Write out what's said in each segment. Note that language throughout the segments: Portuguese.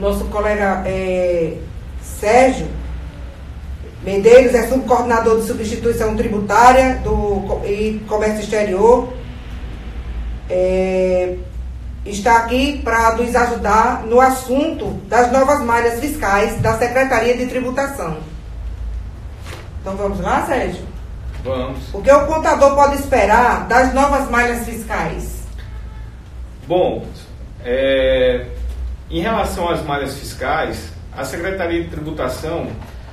nosso colega Sérgio Medeiros é subcoordenador de substituição tributária e comércio exterior. Está aqui para nos ajudar no assunto das novas malhas fiscais da Secretaria de Tributação. Então vamos lá, Sérgio? Vamos. O que o contador pode esperar das novas malhas fiscais? Bom, em relação às malhas fiscais, a Secretaria de Tributação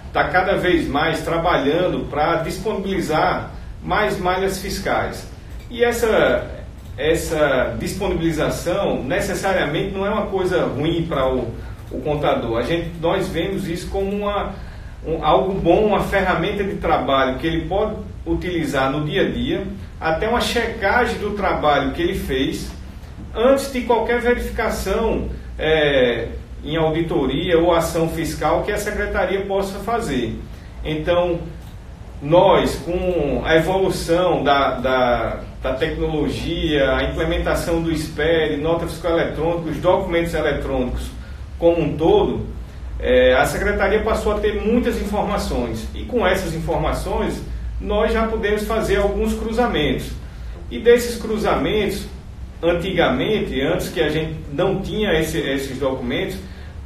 está cada vez mais trabalhando para disponibilizar mais malhas fiscais. E essa disponibilização necessariamente não é uma coisa ruim para o contador. Nós vemos isso como algo bom, uma ferramenta de trabalho que ele pode utilizar no dia a dia, até uma checagem do trabalho que ele fez antes de qualquer verificação em auditoria ou ação fiscal que a Secretaria possa fazer. Então, nós, com a evolução da tecnologia, a implementação do SPED, nota fiscal eletrônica, os documentos eletrônicos como um todo, a Secretaria passou a ter muitas informações. E com essas informações, nós já podemos fazer alguns cruzamentos. E desses cruzamentos, antigamente, antes que a gente não tinha esses documentos,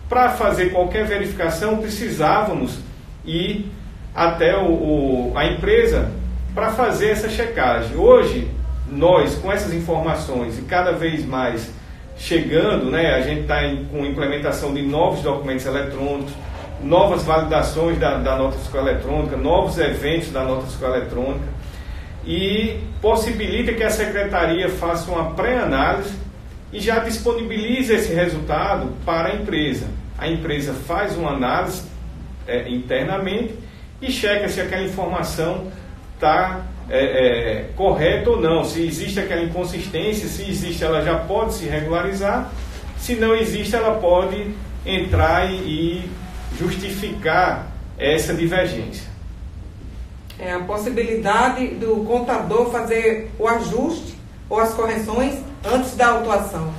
para fazer qualquer verificação, precisávamos ir até a empresa para fazer essa checagem. Hoje, nós, com essas informações e cada vez mais chegando, a gente está com implementação de novos documentos eletrônicos, novas validações da nota fiscal eletrônica, novos eventos da nota fiscal eletrônica, e possibilita que a Secretaria faça uma pré-análise e já disponibilize esse resultado para a empresa. A empresa faz uma análise internamente e checa se aquela informação está correta ou não, se existe aquela inconsistência, se existe ela já pode se regularizar, se não existe ela pode entrar e justificar essa divergência. A possibilidade do contador fazer o ajuste ou as correções antes da autuação.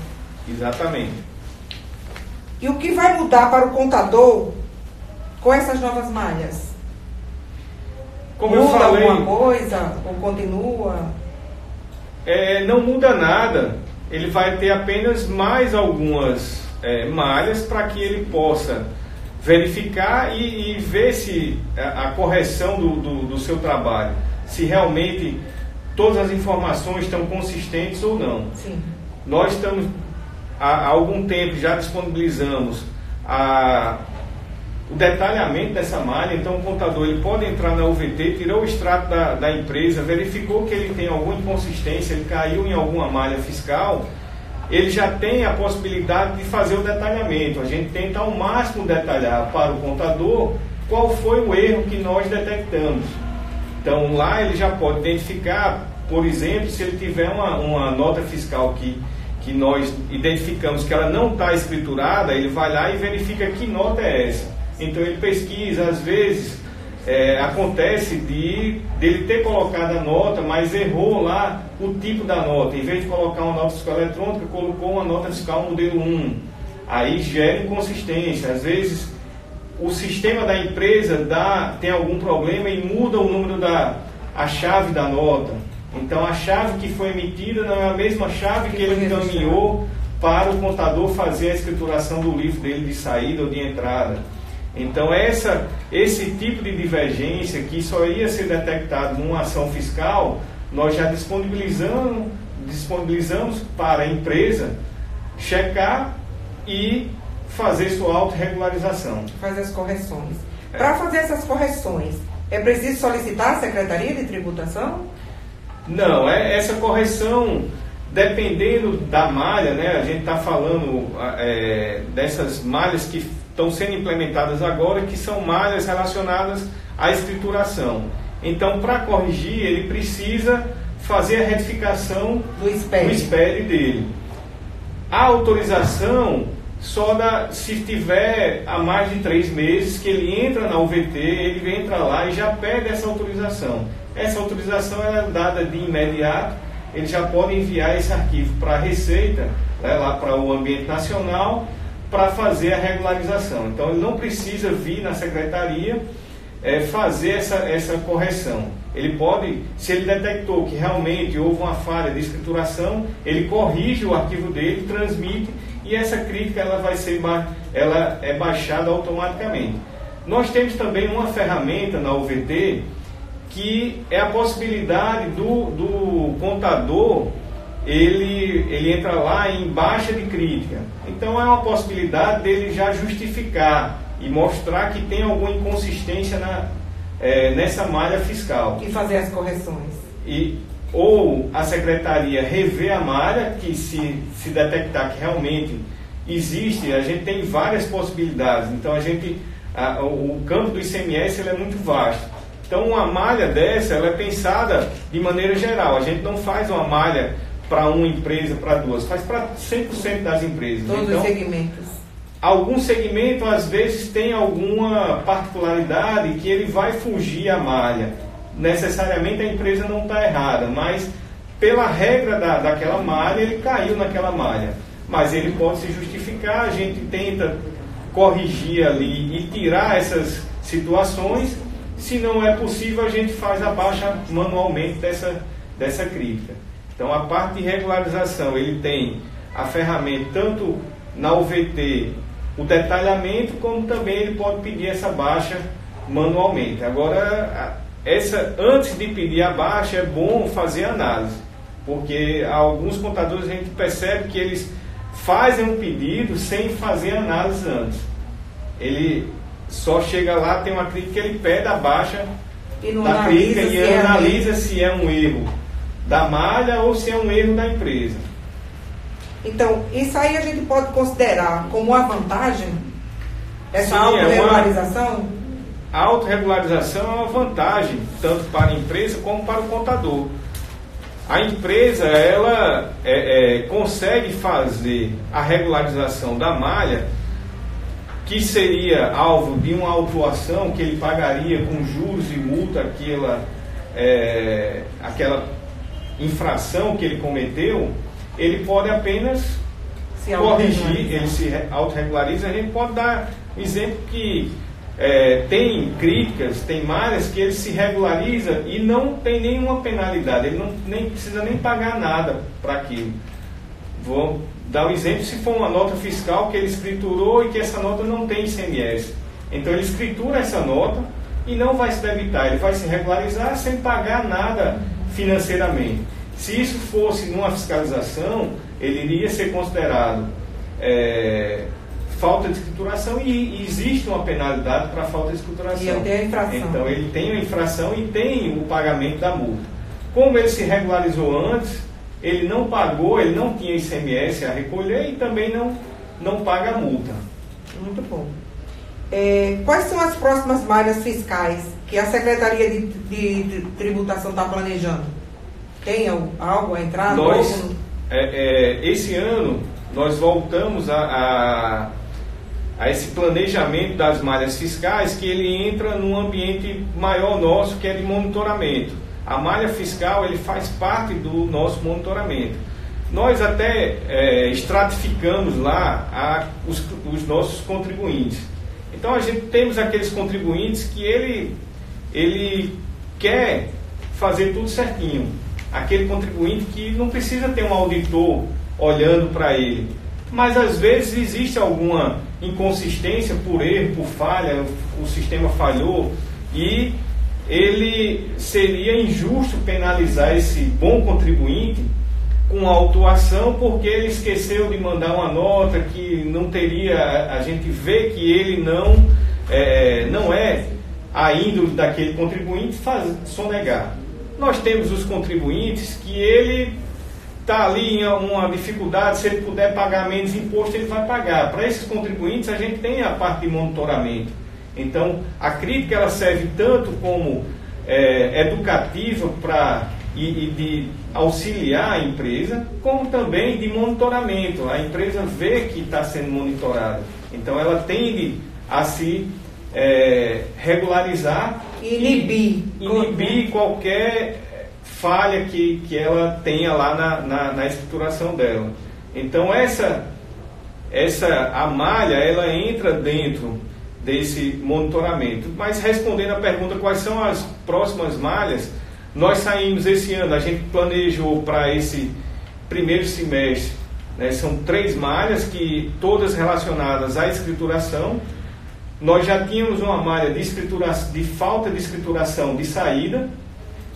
Exatamente. E o que vai mudar para o contador com essas novas malhas? Como muda eu falei, alguma coisa ou continua? Não muda nada. Ele vai ter apenas mais algumas malhas para que ele possa verificar e ver se a correção do seu trabalho, se realmente todas as informações estão consistentes ou não. Sim. Nós estamos, há algum tempo, já disponibilizamos o detalhamento dessa malha. Então o contador ele pode entrar na UVT, tirou o extrato da empresa, verificou que ele tem alguma inconsistência, ele caiu em alguma malha fiscal, ele já tem a possibilidade de fazer o detalhamento. A gente tenta ao máximo detalhar para o contador qual foi o erro que nós detectamos. Então lá ele já pode identificar, por exemplo, se ele tiver uma nota fiscal que nós identificamos que ela não está escriturada, ele vai lá e verifica que nota é essa. Então ele pesquisa, às vezes acontece dele ter colocado a nota, mas errou lá o tipo da nota. Em vez de colocar uma nota fiscal eletrônica, colocou uma nota fiscal modelo 1. Aí gera inconsistência. Às vezes o sistema da empresa tem algum problema e muda o número a chave da nota. Então a chave que foi emitida não é a mesma chave que ele encaminhou para o contador fazer a escrituração do livro dele de saída ou de entrada. Então esse tipo de divergência que só ia ser detectado numa ação fiscal, nós já disponibilizamos para a empresa checar e fazer sua autorregularização. Fazer as correções. Para fazer essas correções, é preciso solicitar a Secretaria de Tributação? Não, essa correção, dependendo da malha, a gente está falando dessas malhas que estão sendo implementadas agora, que são malhas relacionadas à escrituração. Então, para corrigir, ele precisa fazer a retificação do SPED dele. A autorização só se tiver há mais de 3 meses que ele entra na UVT, ele entra lá e já pede essa autorização. Essa autorização é dada de imediato, ele já pode enviar esse arquivo para a Receita, lá para o Ambiente Nacional, para fazer a regularização. Então ele não precisa vir na secretaria fazer essa correção. Ele pode, se ele detectou que realmente houve uma falha de escrituração, ele corrige o arquivo dele, transmite, e essa crítica ela é baixada automaticamente. Nós temos também uma ferramenta na UVT que é a possibilidade do contador, ele entra lá em baixa de crítica. Então é uma possibilidade dele já justificar e mostrar que tem alguma inconsistência nessa malha fiscal. E fazer as correções. Ou a secretaria rever a malha, que se detectar que realmente existe, a gente tem várias possibilidades. Então o campo do ICMS ele é muito vasto. Então uma malha dessa ela é pensada de maneira geral. A gente não faz uma malha para uma empresa, para duas, faz para 100% das empresas. Todos então, os segmentos. Algum segmento às vezes tem alguma particularidade que ele vai fugir à malha. Necessariamente a empresa não está errada, mas pela regra daquela malha, ele caiu naquela malha. Mas ele pode se justificar, a gente tenta corrigir ali e tirar essas situações. Se não é possível, a gente faz a baixa manualmente dessa crítica. Então a parte de regularização, ele tem a ferramenta tanto na UVT, o detalhamento, como também ele pode pedir essa baixa manualmente. Agora, antes de pedir a baixa, é bom fazer análise, porque alguns contadores a gente percebe que eles fazem um pedido sem fazer análise antes. Ele só chega lá, tem uma crítica, ele pede a baixa da crítica e analisa se é um erro da malha ou se é um erro da empresa. Então, isso aí a gente pode considerar como uma vantagem? Essa autorregularização? A autorregularização é uma vantagem, tanto para a empresa como para o contador. A empresa, ela consegue fazer a regularização da malha, que seria alvo de uma autuação que ele pagaria com juros e multa aquela infração que ele cometeu. Ele pode apenas corrigir, ele se autorregulariza. A gente pode dar um exemplo que tem críticas, tem malhas que ele se regulariza e não tem nenhuma penalidade, ele nem precisa nem pagar nada para aquilo. Vou dar um exemplo, se for uma nota fiscal que ele escriturou e que essa nota não tem ICMS. Então ele escritura essa nota e não vai se debitar, ele vai se regularizar sem pagar nada financeiramente. Se isso fosse numa fiscalização, ele iria ser considerado falta de escrituração e existe uma penalidade para falta de escrituração. E eu tenho a infração. Então ele tem a infração e tem o pagamento da multa. Como ele se regularizou antes, ele não pagou, ele não tinha ICMS a recolher e também não paga a multa. Muito bom. Quais são as próximas malhas fiscais que a Secretaria de Tributação está planejando? Tem algo a entrar? Esse ano, nós voltamos a esse planejamento das malhas fiscais, que ele entra num ambiente maior nosso, que é de monitoramento. A malha fiscal, ele faz parte do nosso monitoramento. Nós até estratificamos lá os nossos contribuintes. Então, temos aqueles contribuintes que ele quer fazer tudo certinho. Aquele contribuinte que não precisa ter um auditor olhando para ele. Mas, às vezes, existe alguma inconsistência por erro, por falha, o sistema falhou e ele seria injusto penalizar esse bom contribuinte com autuação porque ele esqueceu de mandar uma nota que não teria, a gente vê que ele não é a índole daquele contribuinte sonegar. Nós temos os contribuintes que ele está ali em uma dificuldade, se ele puder pagar menos imposto, ele vai pagar. Para esses contribuintes, a gente tem a parte de monitoramento. Então, a crítica ela serve tanto como educativa e de auxiliar a empresa, como também de monitoramento. A empresa vê que está sendo monitorada. Então, ela tende a se regularizar e inibir qualquer falha que ela tenha lá na escrituração dela. Então a malha, ela entra dentro desse monitoramento. Mas respondendo a pergunta, quais são as próximas malhas, nós saímos esse ano, a gente planejou para esse primeiro semestre, né, são 3 malhas, que todas relacionadas à escrituração. Nós já tínhamos uma malha de falta de escrituração de saída,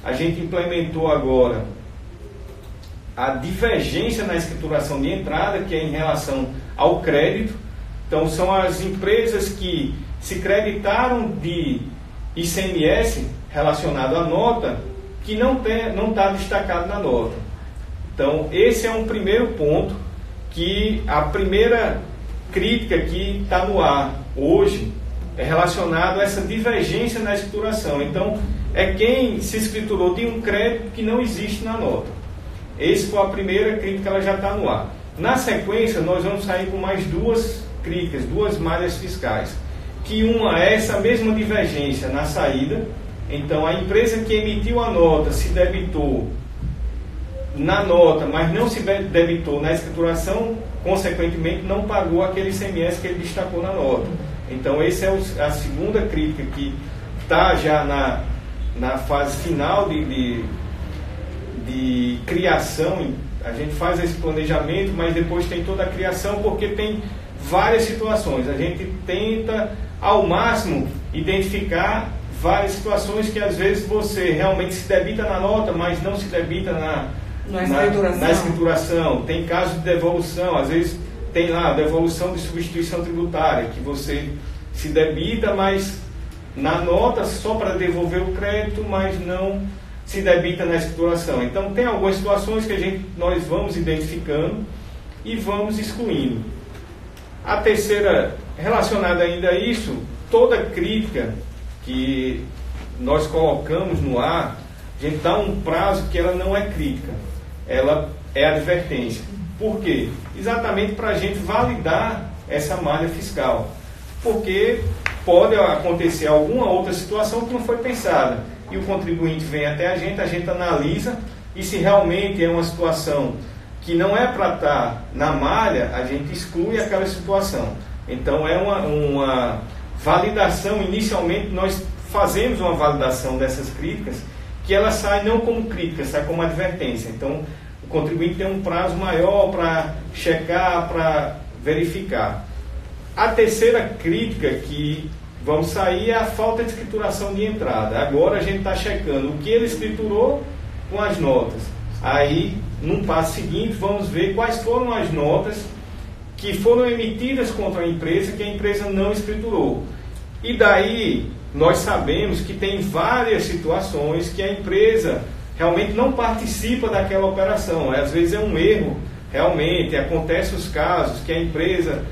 a gente implementou agora a divergência na escrituração de entrada, que é em relação ao crédito. Então, são as empresas que se creditaram de ICMS relacionado à nota, que não está destacado na nota. Então, esse é um primeiro ponto, que a primeira crítica que está no ar hoje é relacionado a essa divergência na escrituração. Então, é quem se escriturou de um crédito que não existe na nota. Essa foi a primeira crítica, ela já está no ar. Na sequência, nós vamos sair com mais 2 críticas, 2 malhas fiscais. Que uma é essa mesma divergência na saída. Então, a empresa que emitiu a nota se debitou na nota, mas não se debitou na escrituração, consequentemente não pagou aquele ICMS que ele destacou na nota. Então, essa é a segunda crítica, que está já na fase final de criação. A gente faz esse planejamento, mas depois tem toda a criação, porque tem várias situações. A gente tenta, ao máximo, identificar várias situações que às vezes você realmente se debita na nota, mas não se debita na escrituração. Tem casos de devolução, às vezes tem lá a devolução de substituição tributária, que você se debita, mas na nota só para devolver o crédito, mas não se debita na escrituração. Então, tem algumas situações que nós vamos identificando e vamos excluindo. A terceira, relacionada ainda a isso, toda crítica que nós colocamos no ar, a gente dá um prazo que ela não é crítica, ela é advertência. Por quê? Exatamente para a gente validar essa malha fiscal. Porque pode acontecer alguma outra situação que não foi pensada. E o contribuinte vem até a gente analisa, e se realmente é uma situação que não é para estar na malha, a gente exclui aquela situação. Então é uma validação. Inicialmente nós fazemos uma validação dessas críticas, que ela sai não como crítica, sai como advertência. Então o contribuinte tem um prazo maior para checar, para verificar. A terceira crítica que vamos sair é a falta de escrituração de entrada. Agora a gente está checando o que ele escriturou com as notas. Aí, num passo seguinte, vamos ver quais foram as notas que foram emitidas contra a empresa que a empresa não escriturou. E daí, nós sabemos que tem várias situações que a empresa realmente não participa daquela operação. Às vezes é um erro, realmente. Acontecem os casos que a empresa,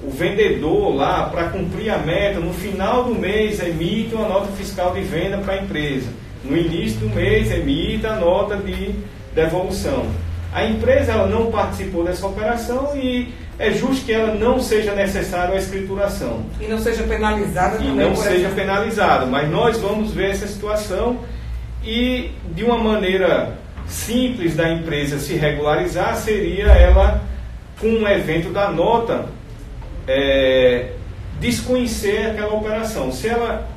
o vendedor lá, para cumprir a meta, no final do mês emite uma nota fiscal de venda para a empresa. No início do mês emite a nota de devolução. A empresa ela não participou dessa operação e é justo que ela não seja necessária a escrituração. E não seja penalizada também. E não seja penalizada, mas nós vamos ver essa situação e de uma maneira simples da empresa se regularizar seria ela, com um evento da nota, desconhecer aquela operação. Se ela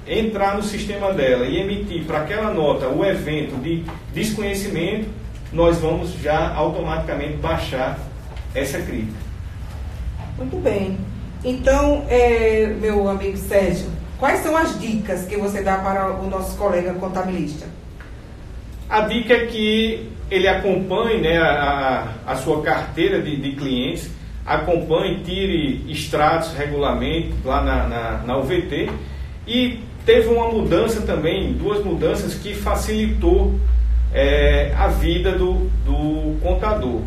entrar no sistema dela e emitir para aquela nota o evento de desconhecimento, nós vamos já automaticamente baixar essa crítica. Muito bem. Então, meu amigo Sérgio, quais são as dicas que você dá para o nosso colega contabilista? A dica é que ele acompanhe, né, a sua carteira de clientes, acompanhe, tire extratos regularmente lá na UVT. E teve uma mudança também, 2 mudanças que facilitou a vida do contador.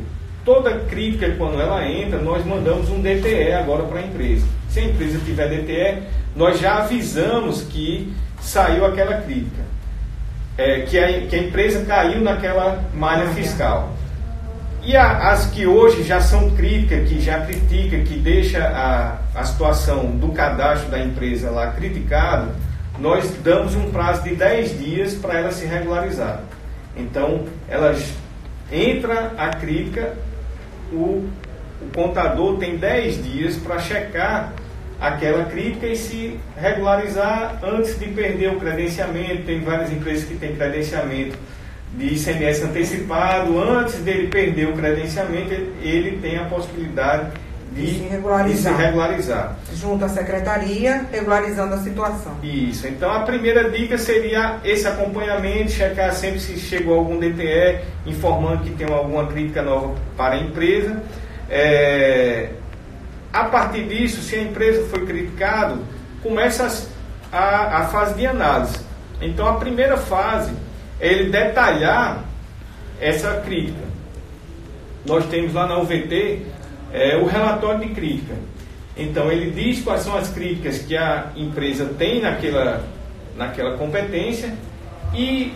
Toda crítica, quando ela entra, nós mandamos um DTE agora para a empresa. Se a empresa tiver DTE, nós já avisamos que saiu aquela crítica, que a empresa caiu naquela malha fiscal. E as que hoje já são críticas, que já critica, que deixa a situação do cadastro da empresa lá criticado, nós damos um prazo de 10 dias para ela se regularizar. Então, entra a crítica, o o contador tem 10 dias para checar aquela crítica e se regularizar antes de perder o credenciamento. Tem várias empresas que têm credenciamento de ICMS antecipado. Antes dele perder o credenciamento, ele tem a possibilidade de se regularizar. Junto à secretaria, regularizando a situação. Isso. Então, a primeira dica seria esse acompanhamento, checar sempre se chegou algum DTE, informando que tem alguma crítica nova para a empresa. A partir disso, se a empresa foi criticada, começa a fase de análise. Então, a primeira fase é ele detalhar essa crítica. Nós temos lá na UVT o relatório de crítica. Então, ele diz quais são as críticas que a empresa tem naquela competência, e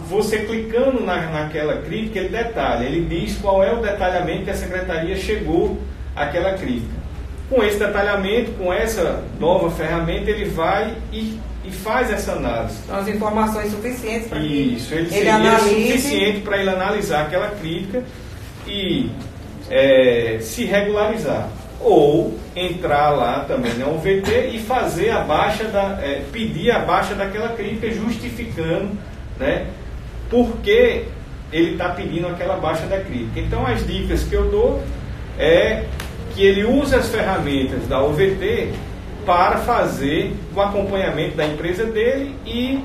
você clicando naquela crítica, ele detalha, ele diz qual é o detalhamento que a secretaria chegou àquela crítica. Com esse detalhamento, com essa nova ferramenta, ele vai e faz essa análise. Então, as informações suficientes para que ele seria suficiente para ele analisar aquela crítica e se regularizar. Ou entrar lá também na UVT e fazer pedir a baixa daquela crítica, justificando, né, por que ele está pedindo aquela baixa da crítica. Então, as dicas que eu dou é que ele use as ferramentas da UVT para fazer o acompanhamento da empresa dele e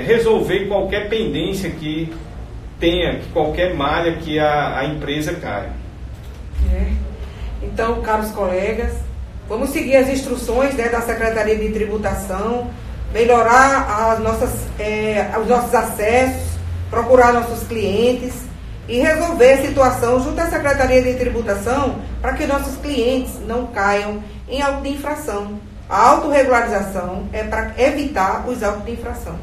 resolver qualquer pendência que tenha, qualquer malha que a empresa caia. Então, caros colegas, vamos seguir as instruções, né, da Secretaria de Tributação, melhorar os nossos acessos, procurar nossos clientes e resolver a situação junto à Secretaria de Tributação para que nossos clientes não caiam em auto de infração. A autorregularização é para evitar os autos de infração.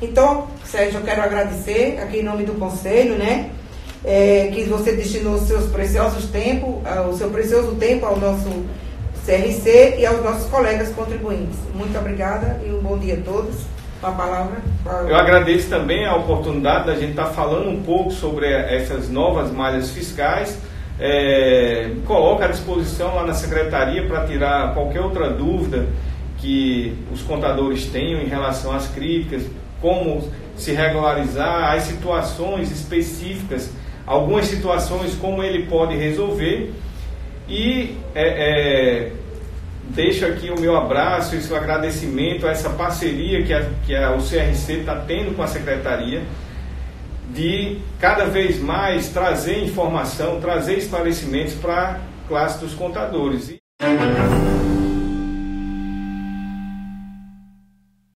Então, Sérgio, eu quero agradecer aqui em nome do Conselho, né, que você destinou o seu precioso tempo ao nosso CRC e aos nossos colegas contribuintes. Muito obrigada e um bom dia a todos. Com a palavra. Eu agradeço também a oportunidade da gente estar falando um pouco sobre essas novas malhas fiscais. Coloco à disposição lá na Secretaria para tirar qualquer outra dúvida que os contadores tenham em relação às críticas, como se regularizar, as situações específicas, algumas situações como ele pode resolver. E deixo aqui o meu abraço e seu agradecimento a essa parceria que o CRC está tendo com a Secretaria, de cada vez mais trazer informação, trazer esclarecimentos para a classe dos contadores.